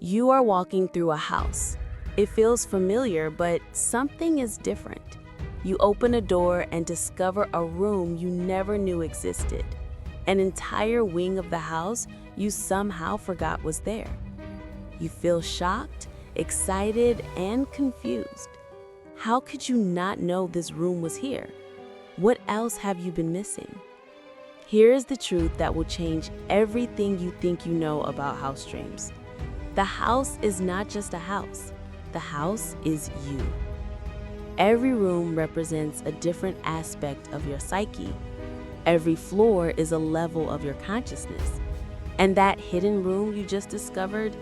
You are walking through a house. It feels familiar, but something is different. You open a door and discover a room you never knew existed. An entire wing of the house you somehow forgot was there. You feel shocked, excited, and confused. How could you not know this room was here? What else have you been missing? Here is the truth that will change everything you think you know about house dreams. The house is not just a house. The house is you. Every room represents a different aspect of your psyche. Every floor is a level of your consciousness. And that hidden room you just discovered,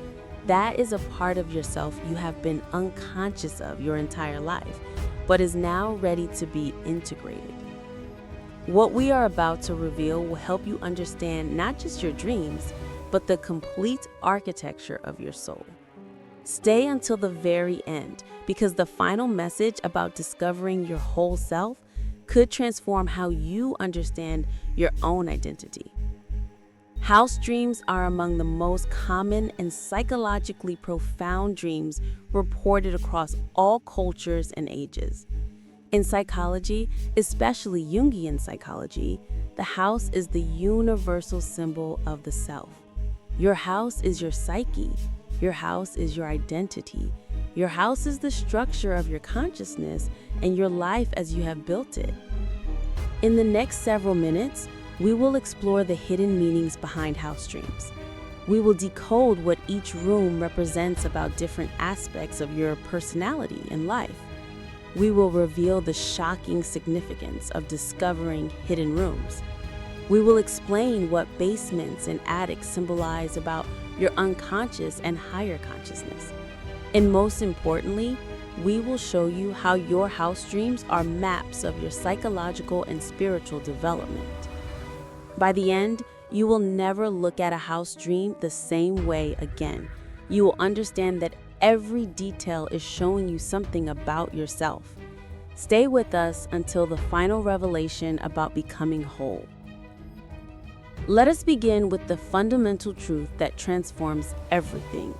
that is a part of yourself you have been unconscious of your entire life, but is now ready to be integrated. What we are about to reveal will help you understand not just your dreams, but the complete architecture of your soul. Stay until the very end, because the final message about discovering your whole self could transform how you understand your own identity. House dreams are among the most common and psychologically profound dreams reported across all cultures and ages. In psychology, especially Jungian psychology, the house is the universal symbol of the self. Your house is your psyche. Your house is your identity. Your house is the structure of your consciousness and your life as you have built it. In the next several minutes, we will explore the hidden meanings behind house dreams. We will decode what each room represents about different aspects of your personality and life. We will reveal the shocking significance of discovering hidden rooms. We will explain what basements and attics symbolize about your unconscious and higher consciousness. And most importantly, we will show you how your house dreams are maps of your psychological and spiritual development. By the end, you will never look at a house dream the same way again. You will understand that every detail is showing you something about yourself. Stay with us until the final revelation about becoming whole. Let us begin with the fundamental truth that transforms everything.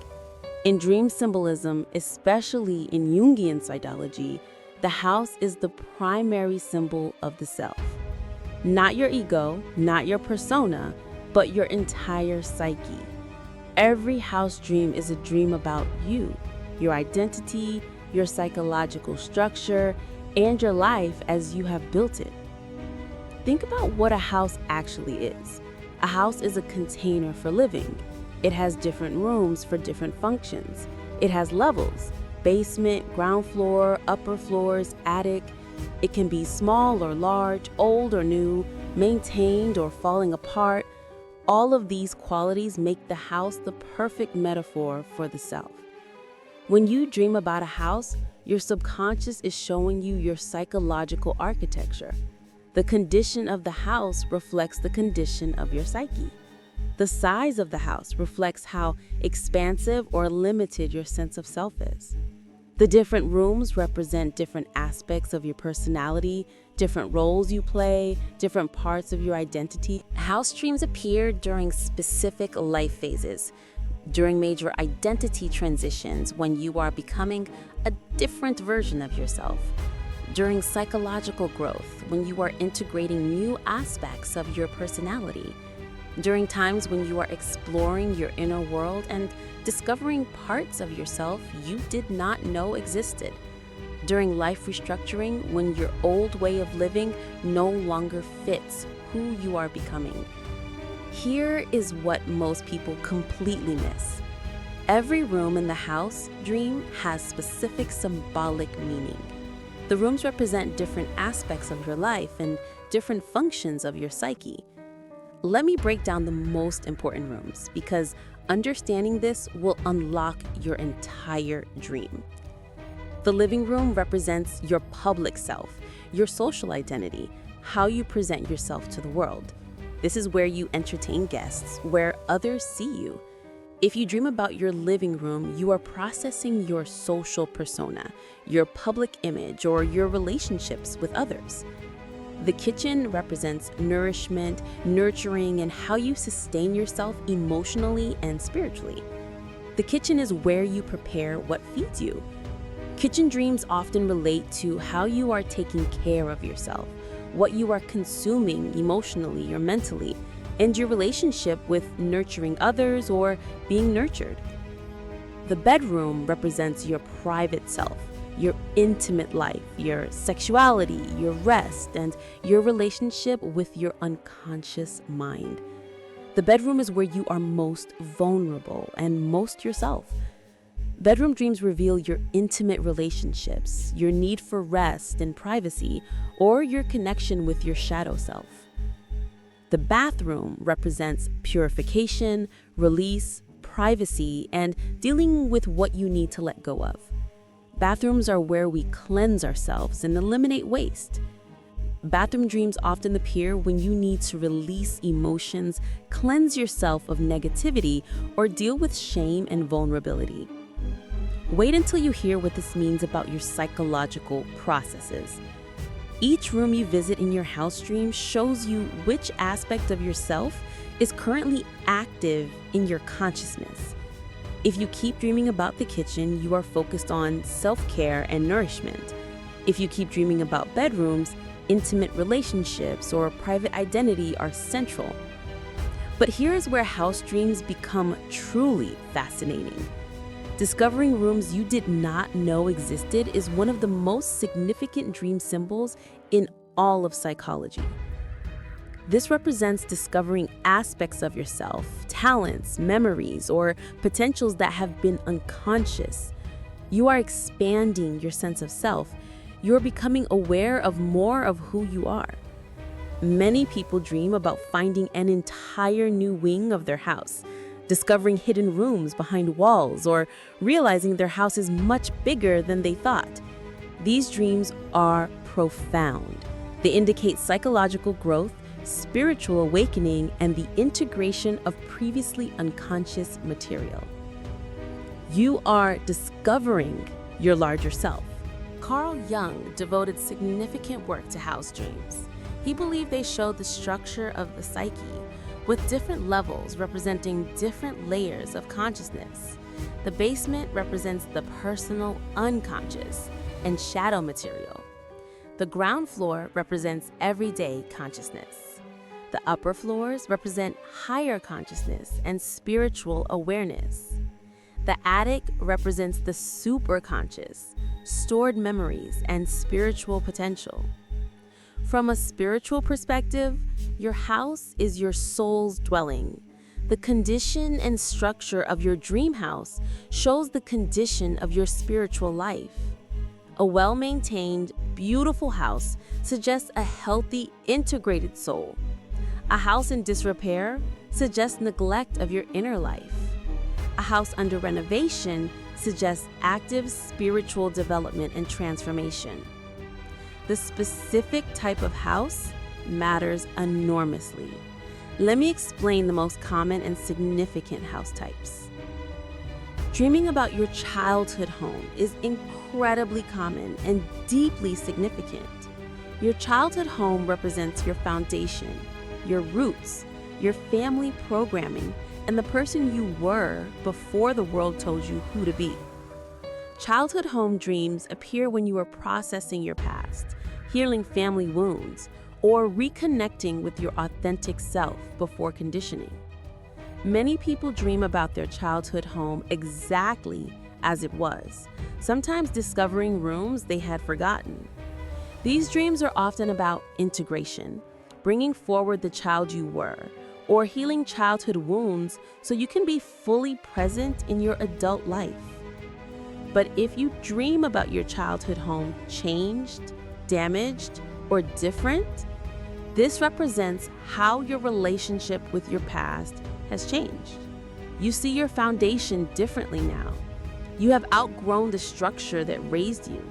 In dream symbolism, especially in Jungian psychology, the house is the primary symbol of the self. Not your ego, not your persona, but your entire psyche. Every house dream is a dream about you, your identity, your psychological structure, and your life as you have built it. Think about what a house actually is. A house is a container for living. It has different rooms for different functions. It has levels: basement, ground floor, upper floors, attic. It can be small or large, old or new, maintained or falling apart. All of these qualities make the house the perfect metaphor for the self. When you dream about a house, your subconscious is showing you your psychological architecture. The condition of the house reflects the condition of your psyche. The size of the house reflects how expansive or limited your sense of self is. The different rooms represent different aspects of your personality, different roles you play, different parts of your identity. House dreams appear during specific life phases, during major identity transitions when you are becoming a different version of yourself, during psychological growth when you are integrating new aspects of your personality, during times when you are exploring your inner world and discovering parts of yourself you did not know existed, during life restructuring when your old way of living no longer fits who you are becoming. Here is what most people completely miss. Every room in the house dream has specific symbolic meaning. The rooms represent different aspects of your life and different functions of your psyche. Let me break down the most important rooms, because understanding this will unlock your entire dream. The living room represents your public self, your social identity, how you present yourself to the world. This is where you entertain guests, where others see you. If you dream about your living room, you are processing your social persona, your public image, or your relationships with others. The kitchen represents nourishment, nurturing, and how you sustain yourself emotionally and spiritually. The kitchen is where you prepare what feeds you. Kitchen dreams often relate to how you are taking care of yourself, what you are consuming emotionally or mentally, and your relationship with nurturing others or being nurtured. The bedroom represents your private self, your intimate life, your sexuality, your rest, and your relationship with your unconscious mind. The bedroom is where you are most vulnerable and most yourself. Bedroom dreams reveal your intimate relationships, your need for rest and privacy, or your connection with your shadow self. The bathroom represents purification, release, privacy, and dealing with what you need to let go of. Bathrooms are where we cleanse ourselves and eliminate waste. Bathroom dreams often appear when you need to release emotions, cleanse yourself of negativity, or deal with shame and vulnerability. Wait until you hear what this means about your psychological processes. Each room you visit in your house dream shows you which aspect of yourself is currently active in your consciousness. If you keep dreaming about the kitchen, you are focused on self-care and nourishment. If you keep dreaming about bedrooms, intimate relationships or private identity are central. But here's where house dreams become truly fascinating. Discovering rooms you did not know existed is one of the most significant dream symbols in all of psychology. This represents discovering aspects of yourself, talents, memories, or potentials that have been unconscious. You are expanding your sense of self. You're becoming aware of more of who you are. Many people dream about finding an entire new wing of their house, discovering hidden rooms behind walls, or realizing their house is much bigger than they thought. These dreams are profound. They indicate psychological growth, spiritual awakening, and the integration of previously unconscious material. You are discovering your larger self. Carl Jung devoted significant work to house dreams. He believed they showed the structure of the psyche, with different levels representing different layers of consciousness. The basement represents the personal unconscious and shadow material. The ground floor represents everyday consciousness. The upper floors represent higher consciousness and spiritual awareness. The attic represents the superconscious, stored memories, and spiritual potential. From a spiritual perspective, your house is your soul's dwelling. The condition and structure of your dream house shows the condition of your spiritual life. A well-maintained, beautiful house suggests a healthy, integrated soul. A house in disrepair suggests neglect of your inner life. A house under renovation suggests active spiritual development and transformation. The specific type of house matters enormously. Let me explain the most common and significant house types. Dreaming about your childhood home is incredibly common and deeply significant. Your childhood home represents your foundation, your roots, your family programming, and the person you were before the world told you who to be. Childhood home dreams appear when you are processing your past, healing family wounds, or reconnecting with your authentic self before conditioning. Many people dream about their childhood home exactly as it was, sometimes discovering rooms they had forgotten. These dreams are often about integration, bringing forward the child you were, or healing childhood wounds so you can be fully present in your adult life. But if you dream about your childhood home changed, damaged, or different, this represents how your relationship with your past has changed. You see your foundation differently now. You have outgrown the structure that raised you.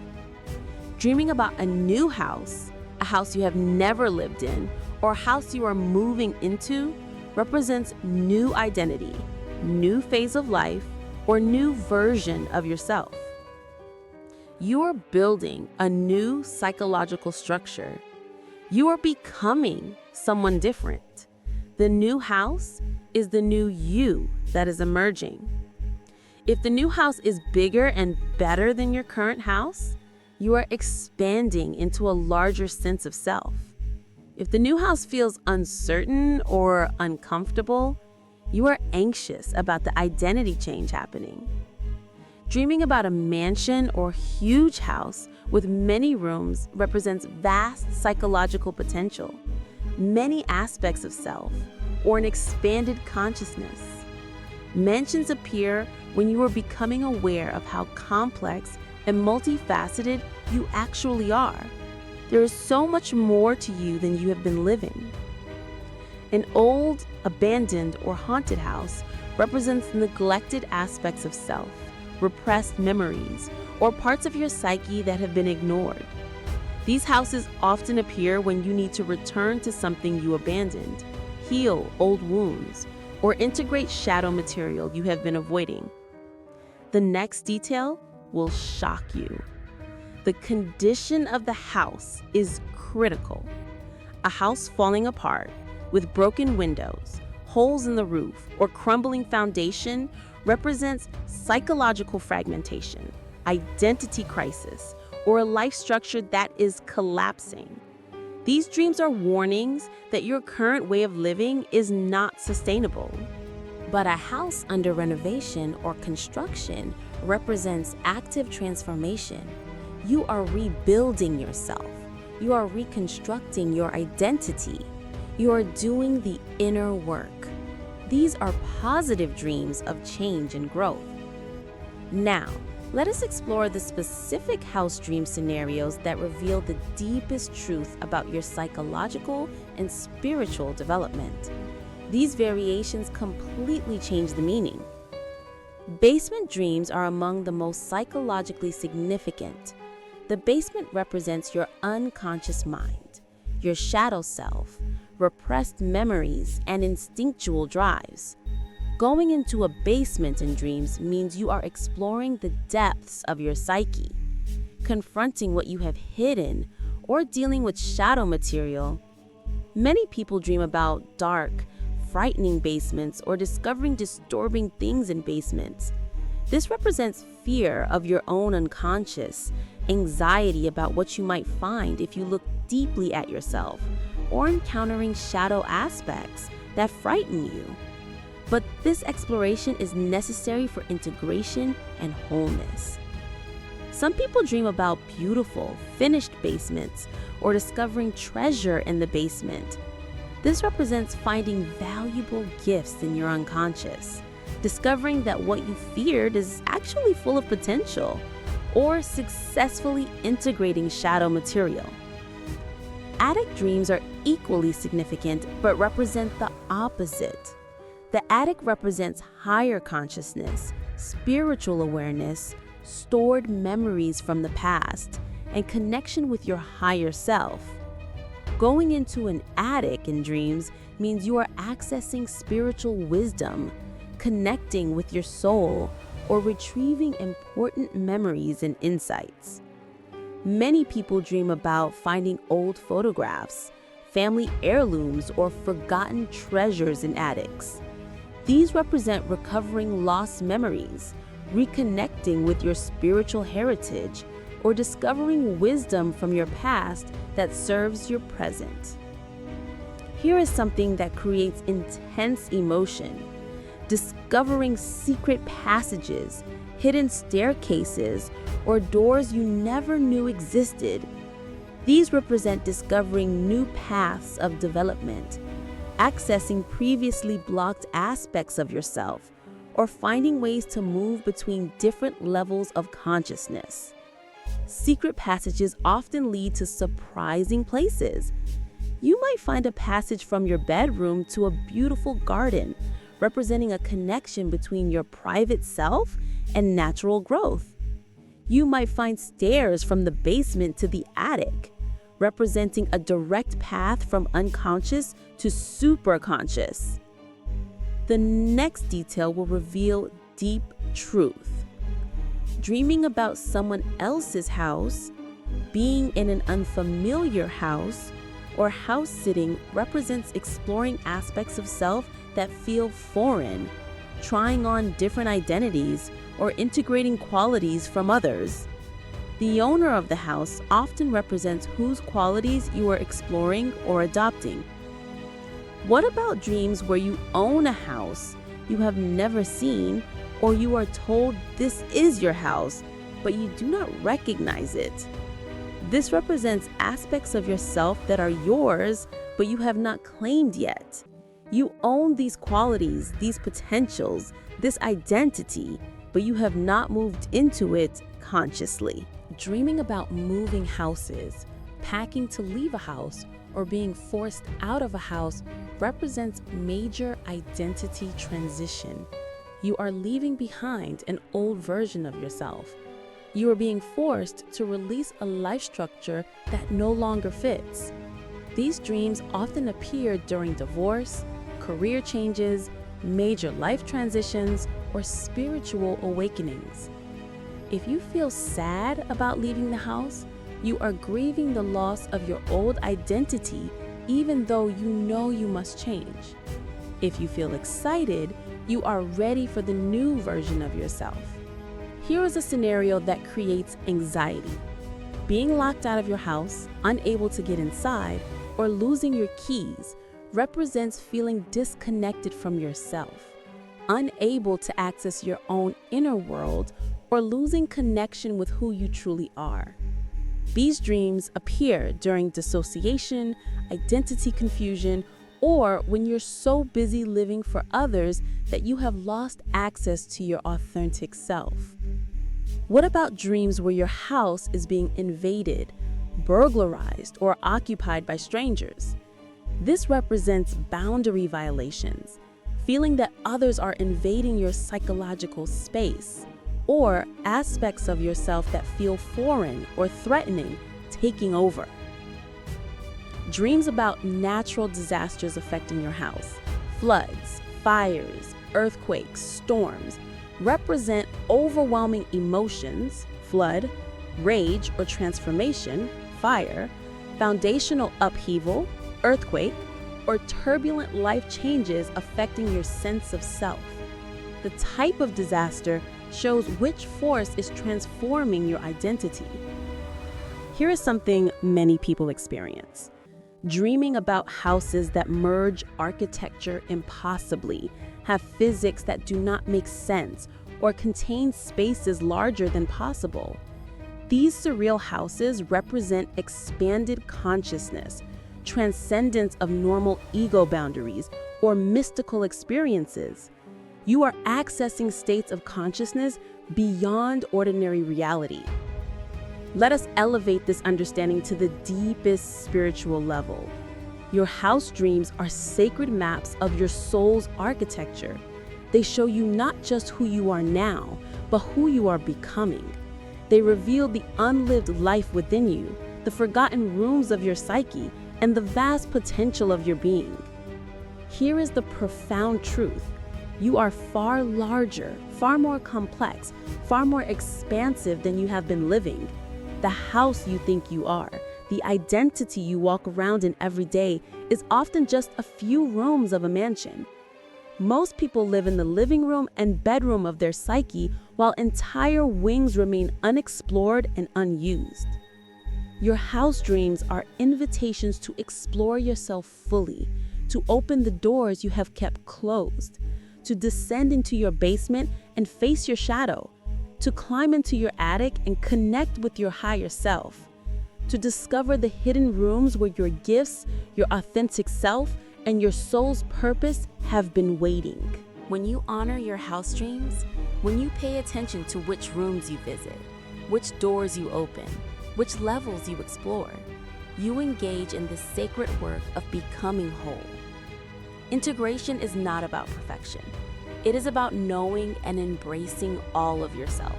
Dreaming about a new house, a house you have never lived in, or a house you are moving into represents new identity, new phase of life, or new version of yourself. You are building a new psychological structure. You are becoming someone different. The new house is the new you that is emerging. If the new house is bigger and better than your current house, you are expanding into a larger sense of self. If the new house feels uncertain or uncomfortable, you are anxious about the identity change happening. Dreaming about a mansion or huge house with many rooms represents vast psychological potential, many aspects of self, or an expanded consciousness. Mansions appear when you are becoming aware of how complex and multifaceted you actually are. There is so much more to you than you have been living. An old, abandoned, or haunted house represents neglected aspects of self, repressed memories, or parts of your psyche that have been ignored. These houses often appear when you need to return to something you abandoned, heal old wounds, or integrate shadow material you have been avoiding. The next detail will shock you. The condition of the house is critical. A house falling apart, with broken windows, holes in the roof, or crumbling foundation represents psychological fragmentation, identity crisis, or a life structure that is collapsing. These dreams are warnings that your current way of living is not sustainable. But a house under renovation or construction represents active transformation. You are rebuilding yourself. You are reconstructing your identity. You are doing the inner work. These are positive dreams of change and growth. Now, let us explore the specific house dream scenarios that reveal the deepest truth about your psychological and spiritual development. These variations completely change the meaning. Basement dreams are among the most psychologically significant. The basement represents your unconscious mind, your shadow self, repressed memories, and instinctual drives. Going into a basement in dreams means you are exploring the depths of your psyche, confronting what you have hidden, or dealing with shadow material. Many people dream about dark, frightening basements or discovering disturbing things in basements. This represents fear of your own unconscious, anxiety about what you might find if you look deeply at yourself, or encountering shadow aspects that frighten you. But this exploration is necessary for integration and wholeness. Some people dream about beautiful, finished basements or discovering treasure in the basement. This represents finding valuable gifts in your unconscious, discovering that what you feared is actually full of potential, or successfully integrating shadow material. Attic dreams are equally significant but represent the opposite. The attic represents higher consciousness, spiritual awareness, stored memories from the past, and connection with your higher self. Going into an attic in dreams means you are accessing spiritual wisdom, connecting with your soul, or retrieving important memories and insights. Many people dream about finding old photographs, family heirlooms, or forgotten treasures in attics. These represent recovering lost memories, reconnecting with your spiritual heritage, or discovering wisdom from your past that serves your present. Here is something that creates intense emotion: discovering secret passages, hidden staircases, or doors you never knew existed. These represent discovering new paths of development, accessing previously blocked aspects of yourself, or finding ways to move between different levels of consciousness. Secret passages often lead to surprising places. You might find a passage from your bedroom to a beautiful garden, representing a connection between your private self and natural growth. You might find stairs from the basement to the attic, representing a direct path from unconscious to superconscious. The next detail will reveal deep truth. Dreaming about someone else's house, being in an unfamiliar house, or house sitting represents exploring aspects of self that feel foreign, trying on different identities, or integrating qualities from others. The owner of the house often represents whose qualities you are exploring or adopting. What about dreams where you own a house you have never seen, or you are told this is your house, but you do not recognize it? This represents aspects of yourself that are yours, but you have not claimed yet. You own these qualities, these potentials, this identity, but you have not moved into it consciously. Dreaming about moving houses, packing to leave a house, or being forced out of a house represents major identity transition. You are leaving behind an old version of yourself. You are being forced to release a life structure that no longer fits. These dreams often appear during divorce, career changes, major life transitions, or spiritual awakenings. If you feel sad about leaving the house, you are grieving the loss of your old identity, even though you know you must change. If you feel excited, you are ready for the new version of yourself. Here is a scenario that creates anxiety. Being locked out of your house, unable to get inside, or losing your keys represents feeling disconnected from yourself, unable to access your own inner world, or losing connection with who you truly are. These dreams appear during dissociation, identity confusion, or when you're so busy living for others that you have lost access to your authentic self. What about dreams where your house is being invaded, burglarized, or occupied by strangers? This represents boundary violations, feeling that others are invading your psychological space, or aspects of yourself that feel foreign or threatening taking over. Dreams about natural disasters affecting your house, floods, fires, earthquakes, storms, represent overwhelming emotions, flood, rage or transformation, fire, foundational upheaval, earthquake, or turbulent life changes affecting your sense of self. The type of disaster shows which force is transforming your identity. Here is something many people experience. Dreaming about houses that merge architecture impossibly, have physics that do not make sense, or contain spaces larger than possible. These surreal houses represent expanded consciousness, transcendence of normal ego boundaries, or mystical experiences. You are accessing states of consciousness beyond ordinary reality. Let us elevate this understanding to the deepest spiritual level. Your house dreams are sacred maps of your soul's architecture. They show you not just who you are now, but who you are becoming. They reveal the unlived life within you, the forgotten rooms of your psyche, and the vast potential of your being. Here is the profound truth. You are far larger, far more complex, far more expansive than you have been living. The house you think you are, the identity you walk around in every day, is often just a few rooms of a mansion. Most people live in the living room and bedroom of their psyche, while entire wings remain unexplored and unused. Your house dreams are invitations to explore yourself fully, to open the doors you have kept closed, to descend into your basement and face your shadow, to climb into your attic and connect with your higher self, to discover the hidden rooms where your gifts, your authentic self, and your soul's purpose have been waiting. When you honor your house dreams, when you pay attention to which rooms you visit, which doors you open, which levels you explore, you engage in the sacred work of becoming whole. Integration is not about perfection. It is about knowing and embracing all of yourself,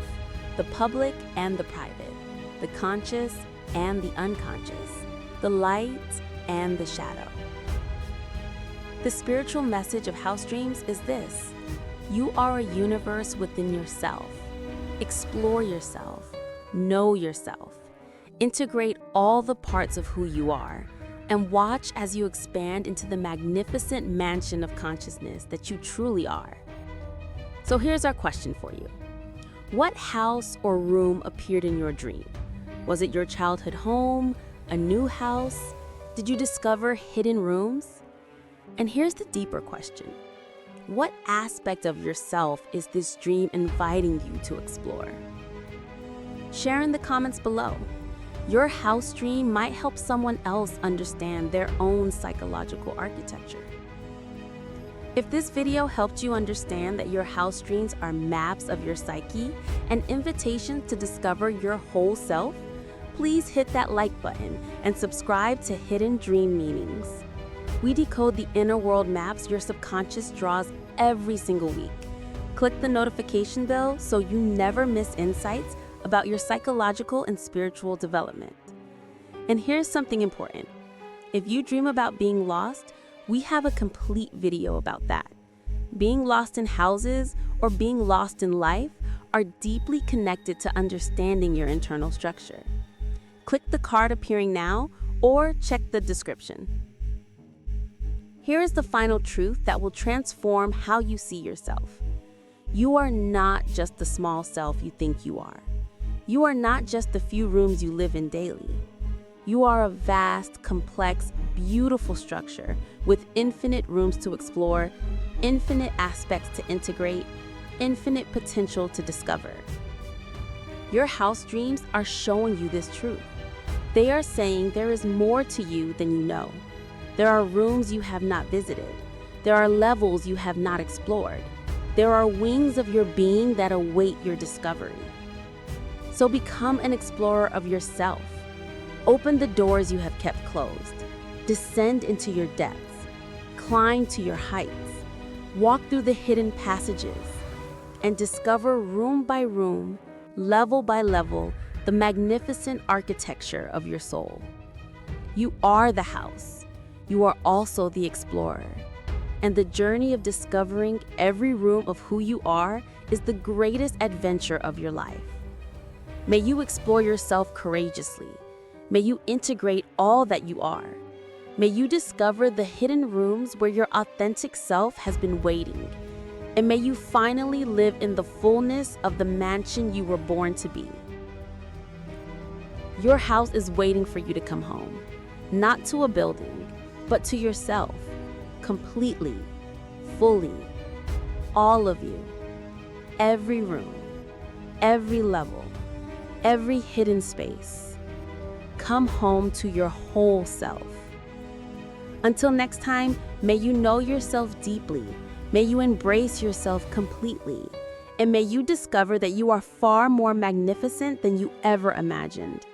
the public and the private, the conscious and the unconscious, the light and the shadow. The spiritual message of house dreams is this: you are a universe within yourself. Explore yourself, know yourself, integrate all the parts of who you are, and watch as you expand into the magnificent mansion of consciousness that you truly are. So here's our question for you. What house or room appeared in your dream? Was it your childhood home, a new house? Did you discover hidden rooms? And here's the deeper question. What aspect of yourself is this dream inviting you to explore? Share in the comments below. Your house dream might help someone else understand their own psychological architecture. If this video helped you understand that your house dreams are maps of your psyche and invitations to discover your whole self, please hit that like button and subscribe to Hidden Dream Meanings. We decode the inner world maps your subconscious draws every single week. Click the notification bell so you never miss insights about your psychological and spiritual development. And here's something important. If you dream about being lost, we have a complete video about that. Being lost in houses or being lost in life are deeply connected to understanding your internal structure. Click the card appearing now or check the description. Here is the final truth that will transform how you see yourself. You are not just the small self you think you are. You are not just the few rooms you live in daily. You are a vast, complex, beautiful structure with infinite rooms to explore, infinite aspects to integrate, infinite potential to discover. Your house dreams are showing you this truth. They are saying there is more to you than you know. There are rooms you have not visited. There are levels you have not explored. There are wings of your being that await your discovery. So become an explorer of yourself. Open the doors you have kept closed. Descend into your depths. Climb to your heights. Walk through the hidden passages and discover room by room, level by level, the magnificent architecture of your soul. You are the house. You are also the explorer. And the journey of discovering every room of who you are is the greatest adventure of your life. May you explore yourself courageously. May you integrate all that you are. May you discover the hidden rooms where your authentic self has been waiting. And may you finally live in the fullness of the mansion you were born to be. Your house is waiting for you to come home, not to a building, but to yourself, completely, fully, all of you, every room, every level, every hidden space. Come home to your whole self. Until next time, may you know yourself deeply, may you embrace yourself completely, and may you discover that you are far more magnificent than you ever imagined.